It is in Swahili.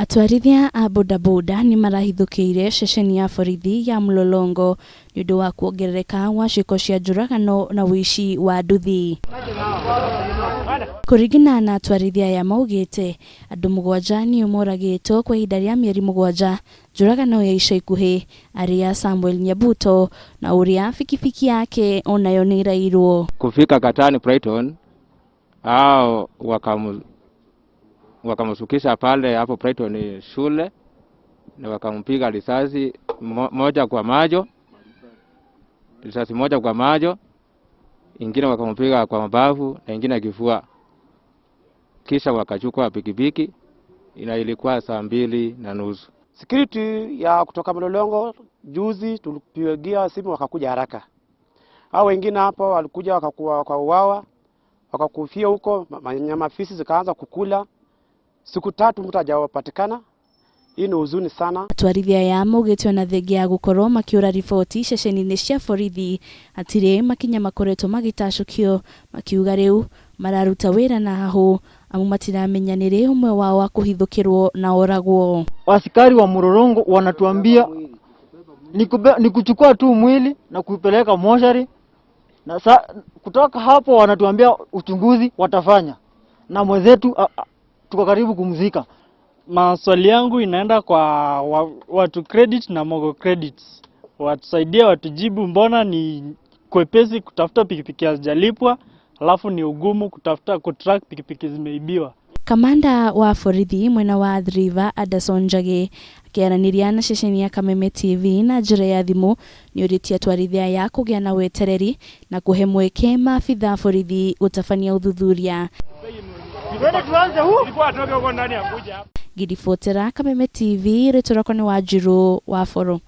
Atwarithia a bodaboda ni marahithũkĩire ceceni ya borithi ya Mlolongo nĩ ũndũ wa kuongerereka wa ciĩko cia njũragano na ũici wa nduthi. Kũringana na atwarithia aya maugĩte, andũ 7 nĩo moragĩtwo kwa ihinda rĩa mĩeri 7 njũragano ya ica ikuhĩ, arĩa Samuel Nyabuto na ũrĩa fikifiki yake onayo nĩ irairwo. Kufika Katani Brighton hao wakamsukisha pale hapo Brighton shule na wakampiga risasi moja kwa macho, risasi moja kwa macho, ingine wakampiga kwa mabavu na ingine kifua. Kisha wakachukua pikipiki, ilikuwa saa 2:30. Security ya kutoka Mlolongo juzi tulipigia simu wakakuja haraka. Hao wengine hapo walikuja wakauawa, wakakufia huko, nyama fisi zikaanza kukula. Siku 3 mtu hajapatikana. Hii ni huzuni sana. Atwarithia aya maugĩte ona thengia ya gũkorwo makiura riboti ceceni-inĩ cia borithi atire makinya makoretwo magĩtacũkio, makiuga rĩu mararuta wĩra na hahũ amu matiramenya nĩ rĩ ũmwe wao wa kũhithũkĩrwo na oragwo. Askari wa Mlolongo wanatuambia ni kuchukua tu mwili na kuipeleka moshari, na kutoka hapo wanatuambia uchunguzi watafanya na mwenzetu tuko karibu kumzika. Maswali yangu inaenda kwa watu credit na Mogo Credits. Watusaidie watujibu, mbona ni kwepesi kutafuta pikipiki hazijalipwa, alafu ni ugumu kutafuta kutrack pikipiki zimeibiwa. Kamanda wa borithi mwena wa Athi River Anderson Njagi akĩaranĩria na ceceni ya Kameme TV na njĩra ya thimũ nĩ ũrĩtie atwarithia aya kũgĩa na wetereri na kũhe mweke maabitha borithi gũtabania ũthuthuria. Gidifotera Kameme TV, rĩtwa rĩakwa nĩ Wanjirũ wa Boro.